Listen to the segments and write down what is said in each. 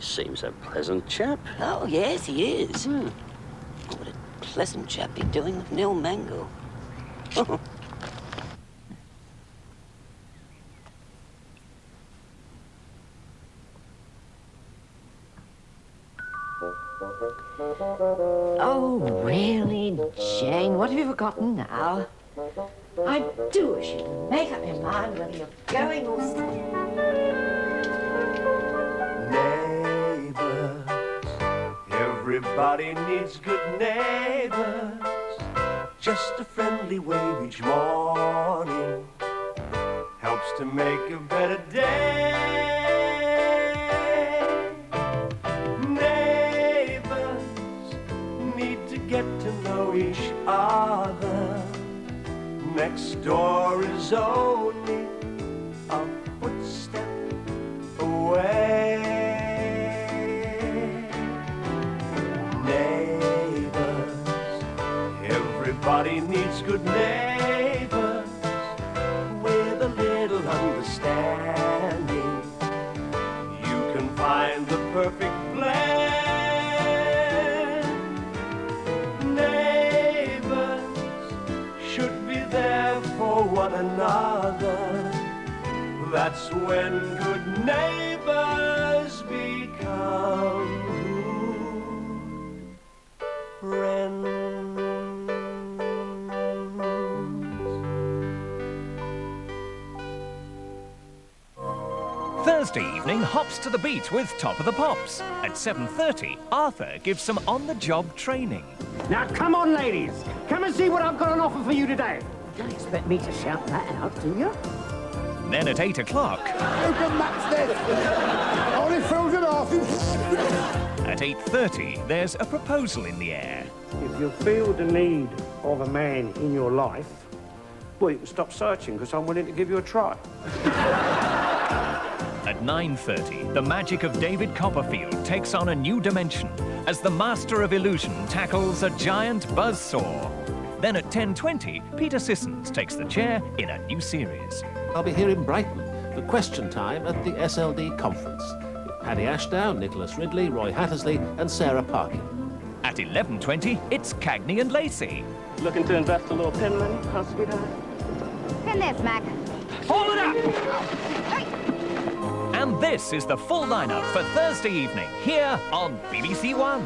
Seems a pleasant chap. Oh, yes, he is. Oh, what a pleasant chap you're doing with Neil Mango. Oh, really, Jane? What have you forgotten now? I do wish you'd make up your mind whether you're going or staying. Neighbors, everybody needs good neighbors. Just a friendly wave each morning helps to make a better day. Neighbors need to get to know each other. Next door is only a footstep away. Neighbors, everybody needs good neighbors with a little understanding. You can find the perfect blend. Neighbors should be there for one another. That's when good neighbors become friends. Thursday evening hops to the beat with Top of the Pops. At 7:30, Arthur gives some on-the-job training. Now, come on, ladies. Come and see what I've got on offer for you today. You don't expect me to shout that out, do you? Then at 8 o'clock, Open Max dead. Only frozen off. at 8:30, there's a proposal in the air. If you feel the need of a man in your life, well, you can stop searching because I'm willing to give you a try. At 9:30, the magic of David Copperfield takes on a new dimension as the master of illusion tackles a giant buzzsaw. Then at 10:20, Peter Sissons takes the chair in a new series. I'll be here in Brighton for question time at the SLD conference with Paddy Ashdown, Nicholas Ridley, Roy Hattersley and Sarah Parkin. At 11:20, it's Cagney and Lacey. Looking to invest a little pin money, huh, sweetheart? Pin this, Mac. Hold it up! And this is the full lineup for Thursday evening here on BBC One.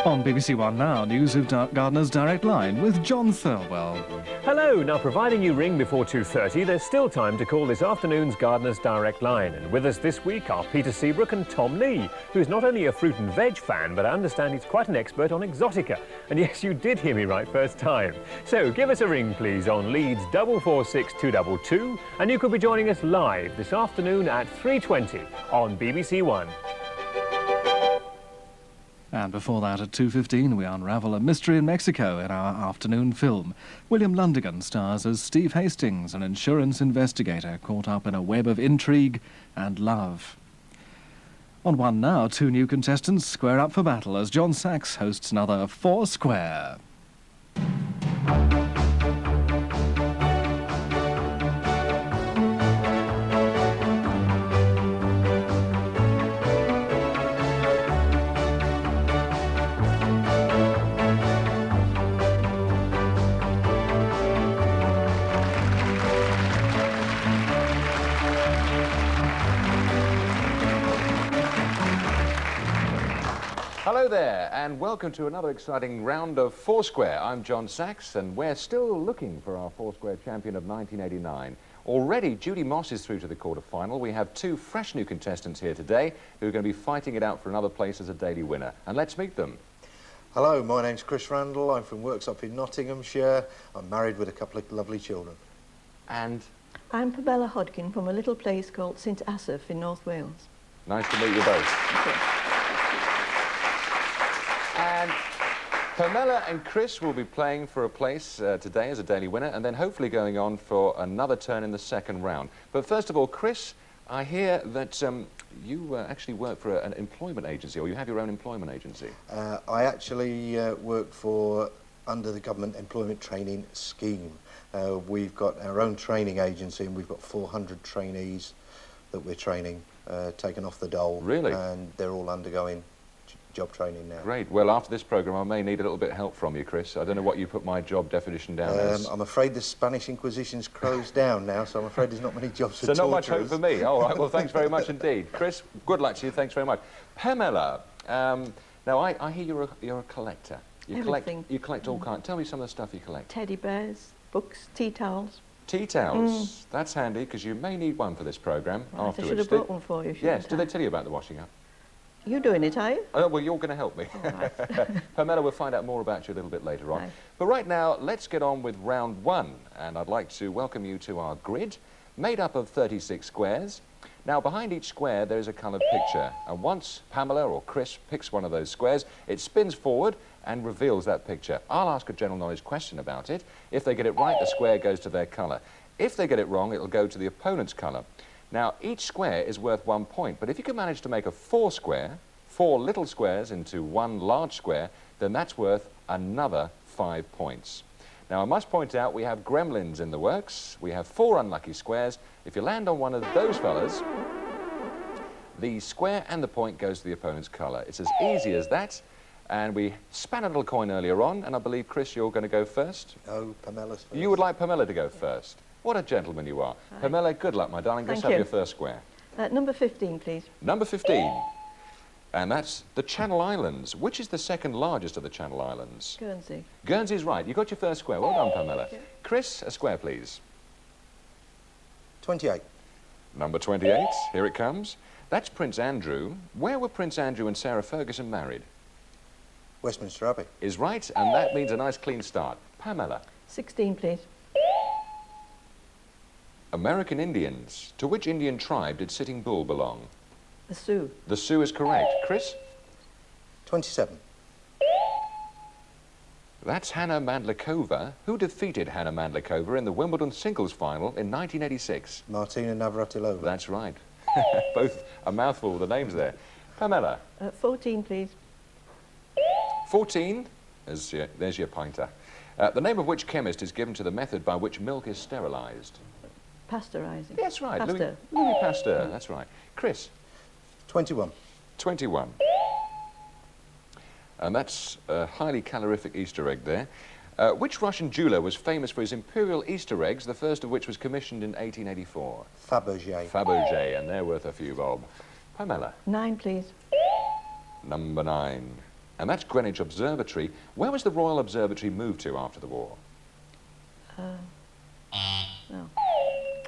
On BBC One now, news of Gardener's Direct Line with John Thirlwell. Hello. Now, providing you ring before 2:30, there's still time to call this afternoon's Gardener's Direct Line. And with us this week are Peter Seabrook and Tom Lee, who's not only a fruit and veg fan, but I understand he's quite an expert on exotica. And yes, you did hear me right first time. So give us a ring, please, on Leeds 446222, and you could be joining us live this afternoon at 3:20 on BBC One. And before that, at 2:15, we unravel a mystery in Mexico in our afternoon film. William Lundigan stars as Steve Hastings, an insurance investigator caught up in a web of intrigue and love. On One now, two new contestants square up for battle as John Sachs hosts another Foursquare. Hello there, and welcome to another exciting round of Foursquare. I'm John Sachs, and we're still looking for our Foursquare champion of 1989. Already, Judy Moss is through to the quarter-final. We have two fresh new contestants here today who are going to be fighting it out for another place as a daily winner. And let's meet them. Hello, my name's Chris Randall. I'm from Works up in Nottinghamshire. I'm married with a couple of lovely children. And? I'm Pamela Hodkin from a little place called St Asaph in North Wales. Nice to meet you both. And Pamela and Chris will be playing for a place today as a daily winner, and then hopefully going on for another turn in the second round. But first of all, Chris, I hear that you actually work for an employment agency, or you have your own employment agency. I actually work for under the Government Employment Training Scheme. We've got our own training agency and we've got 400 trainees that we're training, taken off the dole. Really? And they're all undergoing job training now. Great. Well, after this programme, I may need a little bit of help from you, Chris. I don't know what you put my job definition down as. I'm afraid the Spanish Inquisition's closed down now, so I'm afraid there's not many jobs for So not much torturers. hope for me. All right, well, thanks very much indeed. Chris, good luck to you. Thanks very much. Pamela, now I hear you're a collector. Everything. You collect all kinds. Tell me some of the stuff you collect. Teddy bears, books, tea towels. Tea towels. That's handy, because you may need one for this programme Right, afterwards. I should have brought one for you, shouldn't Yes, I? did they tell you about the washing up? You doing it, are you? Oh, well, you're going to help me. All right. Pamela, we'll find out more about you a little bit later on. Right. But right now, let's get on with round one. And I'd like to welcome you to our grid, made up of 36 squares. Now, behind each square, there is a coloured picture. And once Pamela or Chris picks one of those squares, it spins forward and reveals that picture. I'll ask a general knowledge question about it. If they get it right, the square goes to their colour. If they get it wrong, it'll go to the opponent's colour. Now, each square is worth 1 point, but if you can manage to make a 4 little squares into one large square, then that's worth another 5 points. Now, I must point out we have gremlins in the works. We have 4 unlucky squares. If you land on one of those fellas, the square and the point goes to the opponent's colour. It's as easy as that. And we span a little coin earlier on, and I believe, Chris, you're going to go first? No, Pamela's first. You would like Pamela to go first. What a gentleman you are. Right. Pamela, good luck, my darling. Let's Thank have you. your first square. Number 15, please. Number 15. And that's the Channel Islands. Which is the second largest of the Channel Islands? Guernsey. Guernsey's right. You got your first square. Well done, Pamela. you. Chris, a square, please. 28. Number 28. Here it comes. That's Prince Andrew. Where were Prince Andrew and Sarah Ferguson married? Westminster Abbey. Is right, and that means a nice clean start. Pamela. 16, please. American Indians. To which Indian tribe did Sitting Bull belong? The Sioux. The Sioux is correct. Chris? 27. That's Hannah Mandlikova. Who defeated Hannah Mandlikova in the Wimbledon singles final in 1986? Martina Navratilova. That's right. Both a mouthful of the names there. Pamela? 14, please. 14. There's your pointer. The name of which chemist is given to the method by which milk is sterilised? Pasteurising. Yes, right. Pasteur. Louis Pasteur. That's right. Chris? 21. 21. And that's a highly calorific Easter egg there. Which Russian jeweller was famous for his imperial Easter eggs, the first of which was commissioned in 1884? Fabergé. Fabergé, and they're worth a few bob. Pamela? 9, please. Number 9. And that's Greenwich Observatory. Where was the Royal Observatory moved to after the war? No.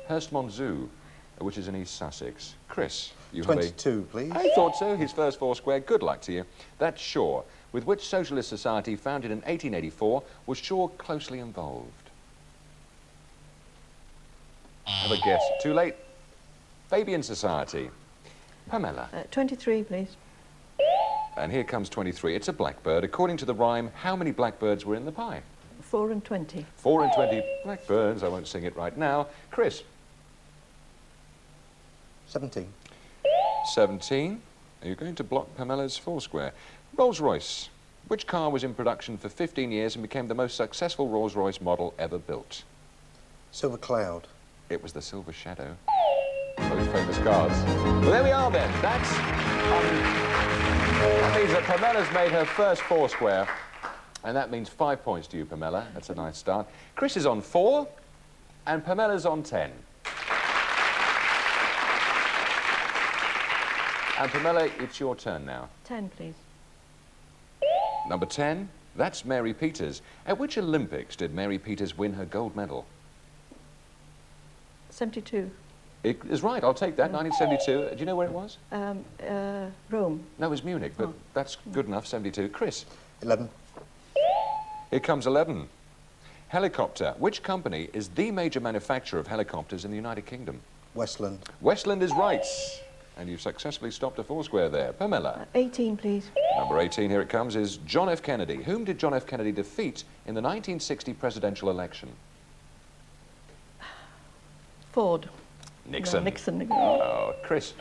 Hurstmont Zoo, which is in East Sussex. Chris, you have a... 22, please. I thought so. His first 4 square. Good luck to you. That's Shaw. With which socialist society, founded in 1884, was Shaw closely involved? Have a guess. Too late. Fabian Society. Pamela. 23, please. And here comes 23. It's a blackbird. According to the rhyme, how many blackbirds were in the pie? 4 and 20. 4 and 20 blackbirds. I won't sing it right now. Chris. 17. 17. Are you going to block Pamela's 4 square? Rolls-Royce. Which car was in production for 15 years and became the most successful Rolls-Royce model ever built? Silver Cloud. It was the Silver Shadow. Both famous cars. Well, there we are then. That means that Pamela's made her first 4 square, and that means 5 points to you, Pamela. That's a nice start. Chris is on 4, and Pamela's on 10. And Pamela, it's your turn now. 10, please. Number 10, that's Mary Peters. At which Olympics did Mary Peters win her gold medal? 72. It is right, I'll take that, 1972. Do you know where it was? Rome. No, it was Munich, but that's good enough, 72. Chris? 11. Here comes 11. Helicopter. Which company is the major manufacturer of helicopters in the United Kingdom? Westland. Westland is right. And you've successfully stopped a 4 square there. Pamela? 18, please. Number 18, here it comes, is John F. Kennedy. Whom did John F. Kennedy defeat in the 1960 presidential election? Ford. Nixon. No, Nixon. Oh, Chris?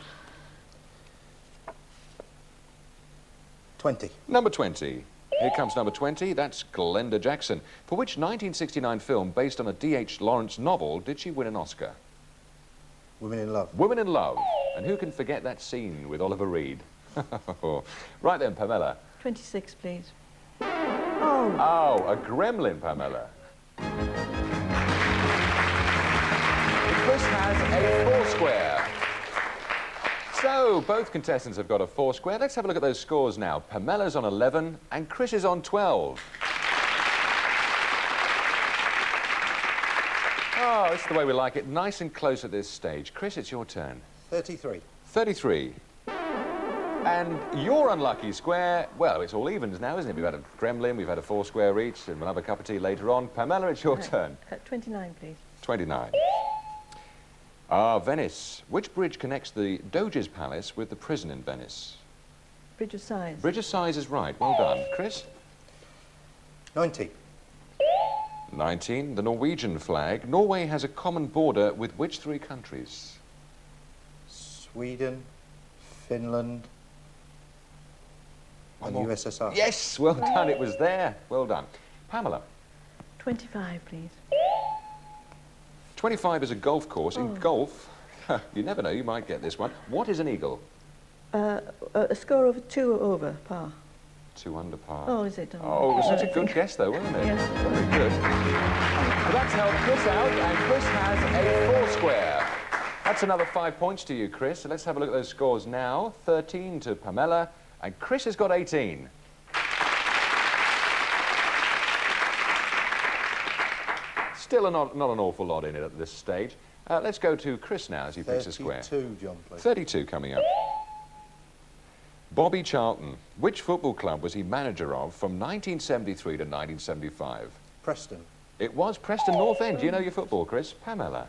20. Number 20. Here comes number 20. That's Glenda Jackson. For which 1969 film based on a D.H. Lawrence novel did she win an Oscar? Women in Love. Women in Love. And who can forget that scene with Oliver Reed? Right then, Pamela. 26, please. Oh, a gremlin, Pamela. Chris has a 4 square. So, both contestants have got a 4 square. Let's have a look at those scores now. Pamela's on 11 and Chris is on 12. Oh, this is the way we like it. Nice and close at this stage. Chris, it's your turn. 33. 33. And your unlucky square, well, it's all evens now, isn't it? We've had a gremlin, we've had a 4 square each, and we'll have a cup of tea later on. Pamela, it's your turn. 29, please. 29. Venice. Which bridge connects the Doge's Palace with the prison in Venice? Bridge of Sighs. Bridge of Sighs is right. Well done. Chris? 90. 19. The Norwegian flag. Norway has a common border with which 3 countries? Sweden, Finland, and more. USSR. Yes, well done. It was there. Well done. Pamela? 25, please. 25 is a golf course. In golf, you never know, you might get this one. What is an eagle? A score of 2 over par. 2 under par. Oh, is it? Oh, it was such a good guess, though, wasn't it? Yes. Very good. Well, that's helped Chris out, and Chris has a 4 square. That's another 5 points to you, Chris. So let's have a look at those scores now. 13 to Pamela, and Chris has got 18. Still not an awful lot in it at this stage. Let's go to Chris now as he picks a square. 32, John, please. 32 coming up. Bobby Charlton. Which football club was he manager of from 1973 to 1975? Preston. It was Preston North End. Do you know your football, Chris? Pamela.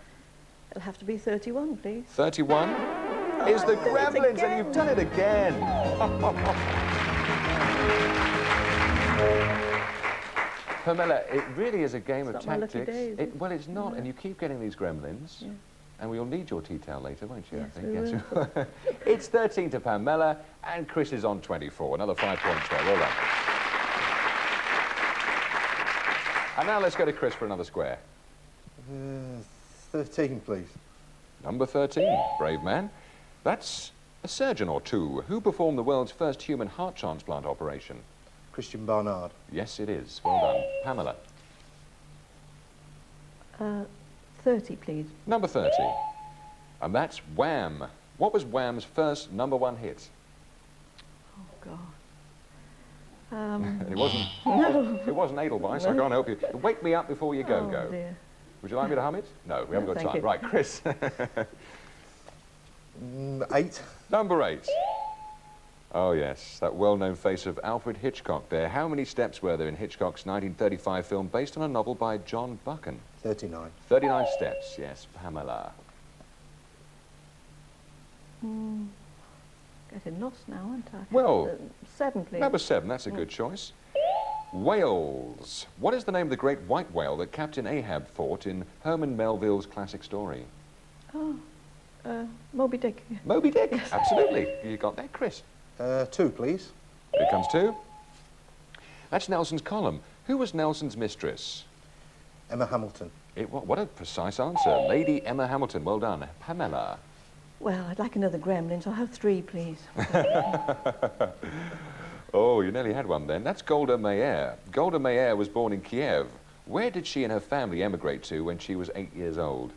It'll have to be 31, please. 31 is the Gremlins, and you've done it again. Pamela, it really is a game of It's not my lucky tactics. day, is it? Well, it's not, No. and you keep getting these Gremlins. Yeah. And we'll need your tea towel later, won't you? Yes, I think. we Yes, will. you will. It's 13 to Pamela, and Chris is on 24. Another 5 points there. Well done. And now let's go to Chris for another square. 13, please. Number 13, brave man. That's a surgeon or two. Who performed the world's first human heart transplant operation? Christian Barnard. Yes, it is. Well done. Pamela. 30, please. Number 30. And that's Wham. What was Wham's first #1 hit? Oh, God. It wasn't. No. It wasn't Edelweiss. I can't help you. Wake me up before you go. Oh, dear. Would you like me to hum it? No, we haven't got thank time. you. Right, Chris. 8. Number 8. Oh, yes, that well-known face of Alfred Hitchcock there. How many steps were there in Hitchcock's 1935 film based on a novel by John Buchan? 39. 39 steps, yes. Pamela. Getting lost now, aren't I? Well, 7, please. Number 7, that's a good choice. Whales. What is the name of the great white whale that Captain Ahab fought in Herman Melville's classic story? Oh, Moby Dick. Moby Dick, Yes. absolutely. You got that, Chris? 2, please. Here comes 2. That's Nelson's column. Who was Nelson's mistress? Emma Hamilton. What a precise answer. Lady Emma Hamilton, well done. Pamela. Well, I'd like another Gremlins. I'll have 3, please. Oh, you nearly had one then. That's Golda Meir. Golda Meir was born in Kiev. Where did she and her family emigrate to when she was 8 years old?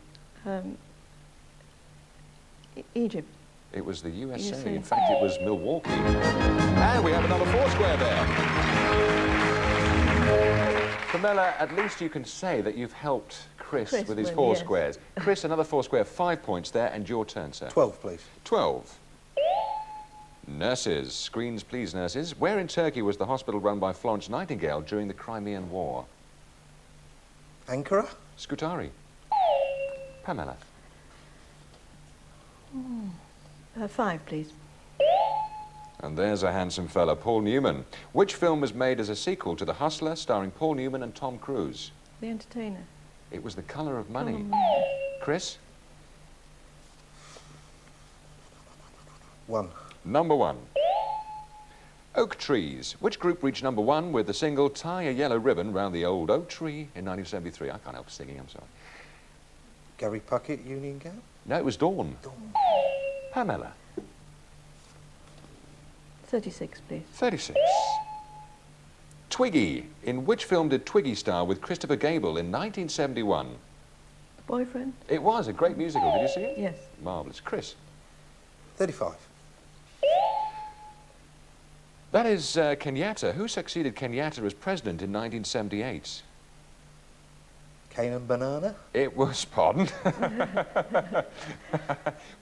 Egypt. It was the USA. USA. In fact, it was Milwaukee. And we have another 4 square there. Pamela, at least you can say that you've helped Chris with his win, 4 yes. squares. Chris, another 4 square, 5 points there, and your turn, sir. 12, please. 12. Nurses. Screens, please, nurses. Where in Turkey was the hospital run by Florence Nightingale during the Crimean War? Ankara. Scutari. Pamela. 5, please. And there's a handsome fella, Paul Newman. Which film was made as a sequel to The Hustler, starring Paul Newman and Tom Cruise? The Entertainer. It was The Colour of Money. Chris? 1. Number 1. Oak trees. Which group reached #1 with the single Tie a Yellow Ribbon Round the Old Oak Tree in 1973? I can't help singing, I'm sorry. Gary Puckett, Union Gap? No, it was Dawn. Pamela. 36, please. 36. Twiggy. In which film did Twiggy star with Christopher Gable in 1971? Boyfriend? It was a great musical. Did you see it? Yes. Marvellous. Chris. 35. That is Kenyatta. Who succeeded Kenyatta as president in 1978? Canaan Banana? It was, pardon?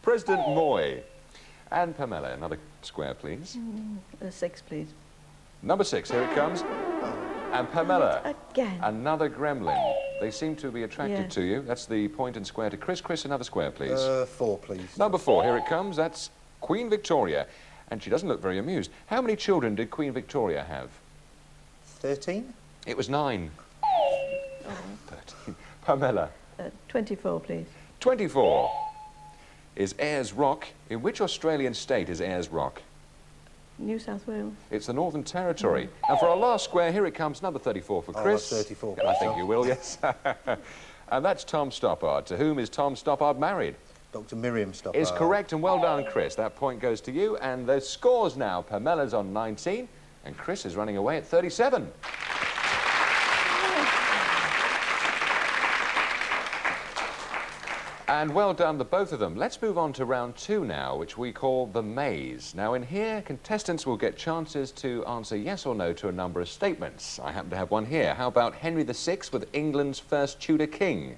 President Moy. And Pamela, another square, please. 6, please. Number 6, here it comes. And Pamela, Again. another gremlin. They seem to be attracted Yeah. to you. That's the point and square to Chris. Chris, another square, please. 4, please. Number 4, here it comes. That's Queen Victoria. And she doesn't look very amused. How many children did Queen Victoria have? 13? It was 9. 13. Pamela. 24, please. 24 is Ayers Rock. In which Australian state is Ayers Rock? New South Wales. It's the Northern Territory. And for our last square, here it comes, number 34 for Chris. 34. I think you will, yes. And that's Tom Stoppard. To whom is Tom Stoppard married? Dr. Miriam Stoppard. Is correct, and well done, Chris. That point goes to you. And the scores now. Pamela's on 19, and Chris is running away at 37. And well done, the both of them. Let's move on to round 2 now, which we call the maze. Now, in here, contestants will get chances to answer yes or no to a number of statements. I happen to have one here. How about Henry VI with England's first Tudor king?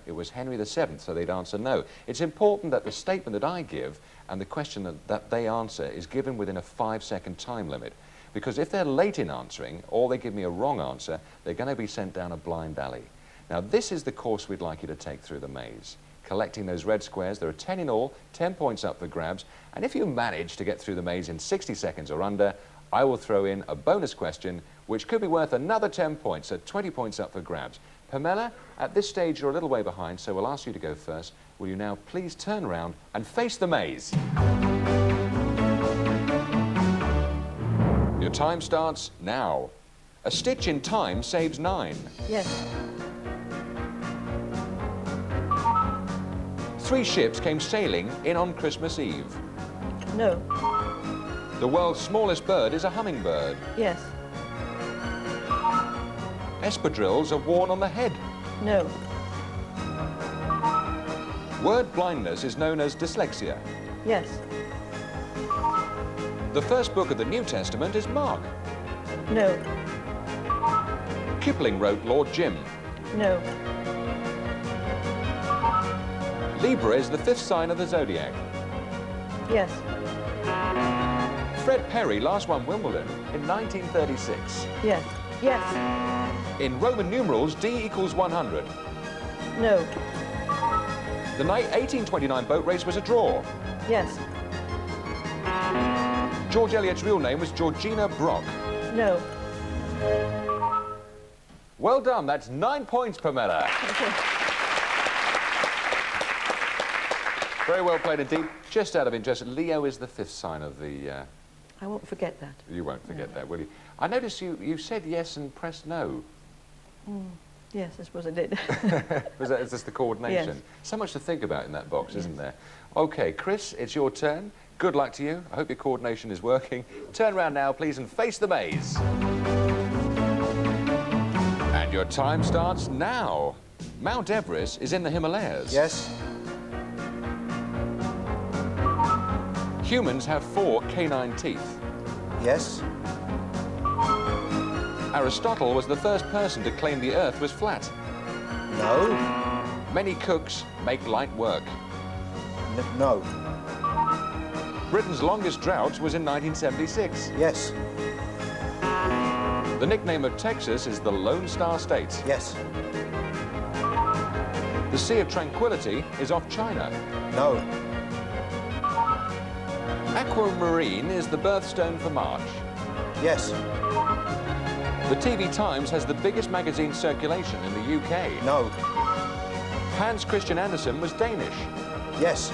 It was Henry VII, so they'd answer no. It's important that the statement that I give and the question that they answer is given within a 5-second time limit. Because if they're late in answering, or they give me a wrong answer, they're going to be sent down a blind alley. Now, this is the course we'd like you to take through the maze. Collecting those red squares, there are 10 in all, 10 points up for grabs, and if you manage to get through the maze in 60 seconds or under, I will throw in a bonus question, which could be worth another 10 points, so 20 points up for grabs. Pamela, at this stage you're a little way behind, so we'll ask you to go first. Will you now please turn around and face the maze? Your time starts now. A stitch in time saves 9. Yes. 3 ships came sailing in on Christmas Eve. No. The world's smallest bird is a hummingbird. Yes. Espadrilles are worn on the head. No. Word blindness is known as dyslexia. Yes. The first book of the New Testament is Mark. No. Kipling wrote Lord Jim. No. Libra is the 5th sign of the zodiac. Yes. Fred Perry last won Wimbledon in 1936. Yes. Yes. In Roman numerals, D equals 100. No. The 1829 boat race was a draw. Yes. George Eliot's real name was Georgina Brock. No. Well done, that's 9 points, Pamela. Very well played indeed. Just out of interest, Leo is the 5th sign of the... I won't forget that. You won't forget that, will you? I noticed you said yes and pressed no. Yes, I suppose I did. Is this the coordination? Yes. So much to think about in that box, isn't there? OK, Chris, it's your turn. Good luck to you. I hope your coordination is working. Turn around now, please, and face the maze. And your time starts now. Mount Everest is in the Himalayas. Yes. Humans have 4 canine teeth. Yes. Aristotle was the first person to claim the Earth was flat. No. Many cooks make light work. No. Britain's longest drought was in 1976. Yes. The nickname of Texas is the Lone Star State. Yes. The Sea of Tranquility is off China. No. Aquamarine is the birthstone for March. Yes. The TV Times has the biggest magazine circulation in the UK. No. Hans Christian Andersen was Danish. Yes.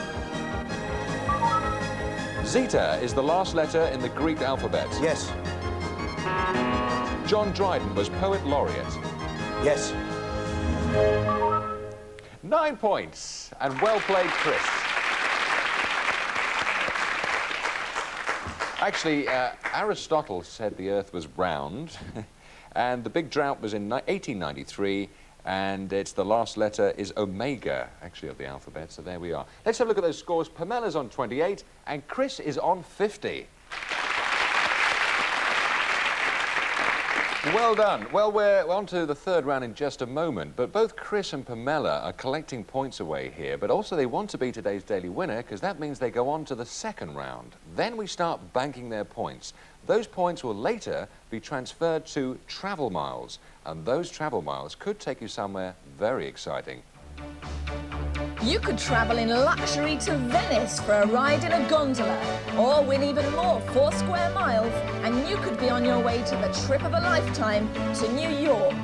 Zeta is the last letter in the Greek alphabet. Yes. John Dryden was poet laureate. Yes. 9 points, and well played, Chris. Actually, Aristotle said the Earth was round, and the big drought was in 1893, and it's the last letter is omega, actually, of the alphabet, so there we are. Let's have a look at those scores. Pamela's on 28, and Chris is on 50. Well done. Well, we're on to the third round in just a moment, but both Chris and Pamela are collecting points away here, but also they want to be today's daily winner because that means they go on to the second round. Then we start banking their points. Those points will later be transferred to travel miles, and those travel miles could take you somewhere very exciting. You could travel in luxury to Venice for a ride in a gondola, or win even more 4 square miles, and you could be on your way to the trip of a lifetime to New York.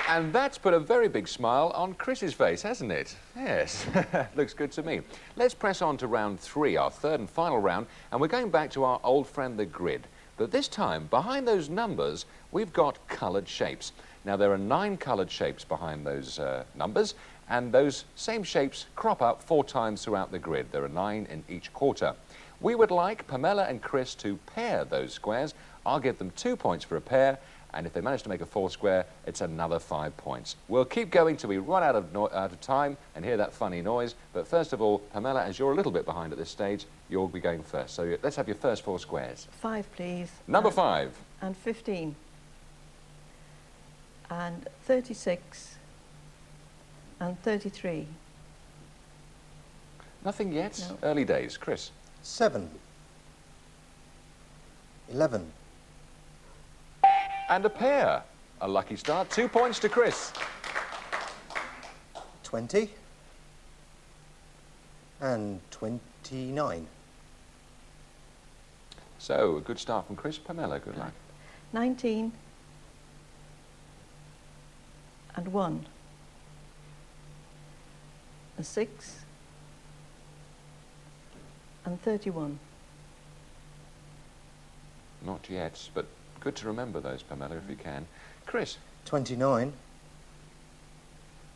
And that's put a very big smile on Chris's face, hasn't it? Yes, looks good to me. Let's press on to round 3, our third and final round, and we're going back to our old friend, the grid. But this time, behind those numbers, we've got coloured shapes. Now, there are 9 coloured shapes behind those numbers, and those same shapes crop up 4 times throughout the grid. There are 9 in each quarter. We would like Pamela and Chris to pair those squares. I'll give them 2 points for a pair, and if they manage to make a 4 square, it's another 5 points. We'll keep going till we run out of time and hear that funny noise. But first of all, Pamela, as you're a little bit behind at this stage, you'll be going first. So let's have your first 4 squares. 5, please. Number 5. And 15. And 36. And 33. Nothing yet? No. Early days. Chris? 7. 11. And a pair. A lucky start. 2 points to Chris. 20. And 29. So, a good start from Chris. Pamela, good luck. 19. And 1. A 6. And 31. Not yet, but good to remember those, Pamela, if you can. Chris? 29.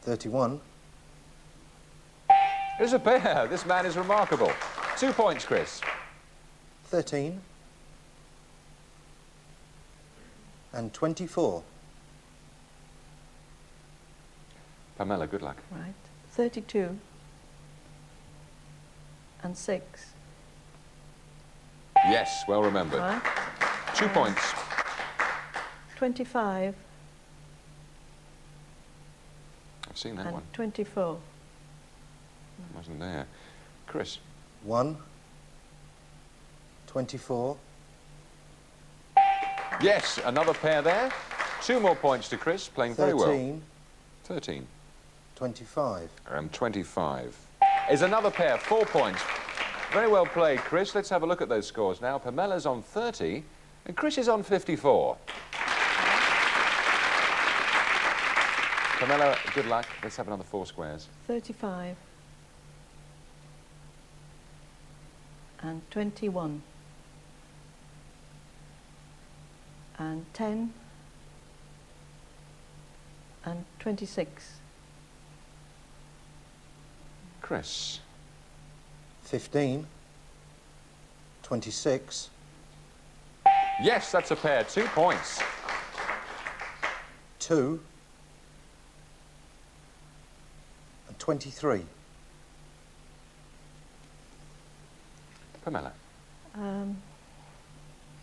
31. It's a pair. This man is remarkable. 2 points, Chris. 13. And 24. Pamela, good luck. Right. 32. And 6. Yes, well remembered. Right. 2 points. 25. I've seen that And one. 24. Wasn't there. Chris? 1. 24. Yes, another pair there. 2 more points to Chris, playing very well. 13. 13. 25. And 25. Is another pair, 4 points. Very well played, Chris. Let's have a look at those scores now. Pamela's on 30, and Chris is on 54. Pamela, good luck. Let's have another 4 squares. 35. And 21. And 10. And 26. Chris? 15. 26. Yes, that's a pair. 2 points. 2. And 23. Pamela?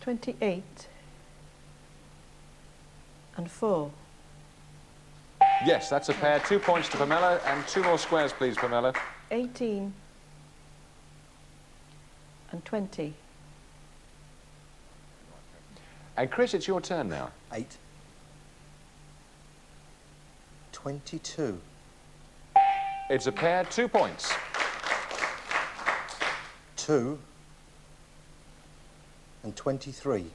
28. And 4. Yes, that's a pair. 2 points to Pamela, and 2 more squares, please, Pamela. 18. And 20. And Chris, it's your turn now. 8. 22. It's a pair. 2 points. 2. And 23.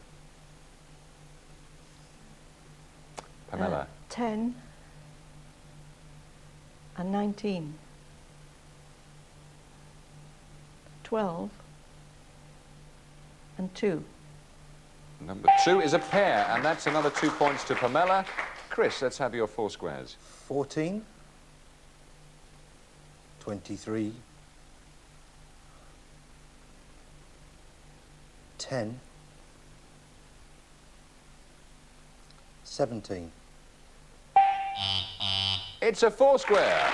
Pamela? 10. And 19. 12 and 2. Number 2 is a pair, and that's another 2 points to Pamela. Chris, let's have your 4 squares. 14, 23, 10, 17. It's a 4 square.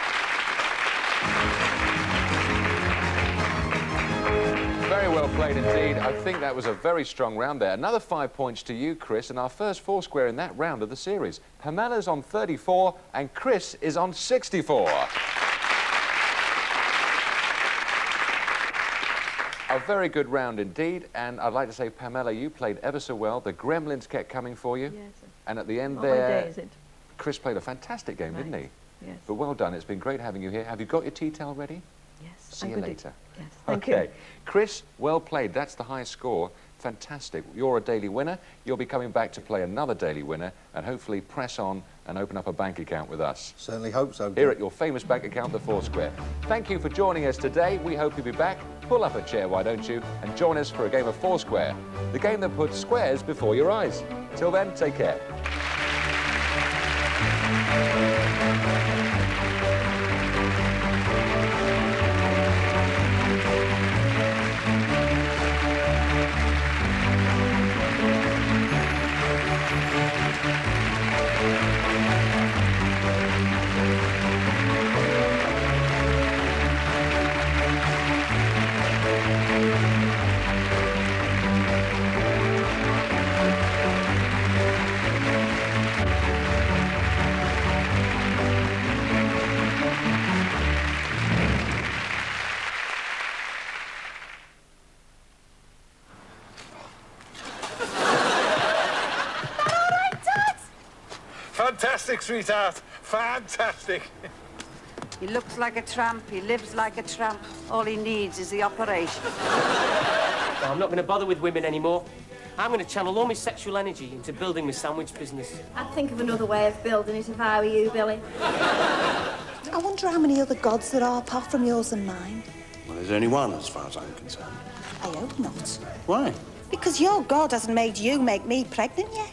Very well played indeed. I think that was a very strong round there. Another 5 points to you, Chris, and our first 4 square in that round of the series. Pamela's on 34 and Chris is on 64. A very good round indeed, and I'd like to say, Pamela, you played ever so well. The gremlins kept coming for you. Yes, sir. And at the end Not there, my day, is it? Chris played a fantastic game, didn't he? Yes. But well done. It's been great having you here. Have you got your tea towel ready? Yes. See I'm you good at- later. Yes, thank Okay. you. Chris, well played. That's the high score. Fantastic. You're a daily winner. You'll be coming back to play another daily winner and hopefully press on and open up a bank account with us. Certainly hope so. Here at your famous bank account, the Foursquare. Thank you for joining us today. We hope you'll be back. Pull up a chair, why don't you, and join us for a game of Foursquare, the game that puts squares before your eyes. Till then, take care. Fantastic, sweetheart. Fantastic. He looks like a tramp, he lives like a tramp. All he needs is the operation. Well, I'm not going to bother with women anymore. I'm going to channel all my sexual energy into building my sandwich business. I'd think of another way of building it if I were you, Billy. I wonder how many other gods there are apart from yours and mine. Well, there's only one as far as I'm concerned. I hope not. Why? Because your God hasn't made you make me pregnant yet.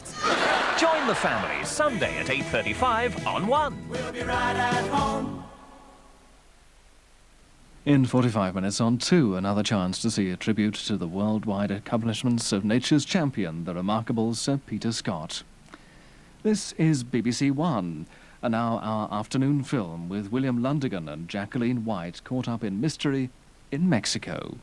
Join the family Sunday at 8:35 on One. We'll be right at home. In 45 minutes on 2, another chance to see a tribute to the worldwide accomplishments of nature's champion, the remarkable Sir Peter Scott. This is BBC One, and now our afternoon film with William Lundigan and Jacqueline White caught up in mystery in Mexico.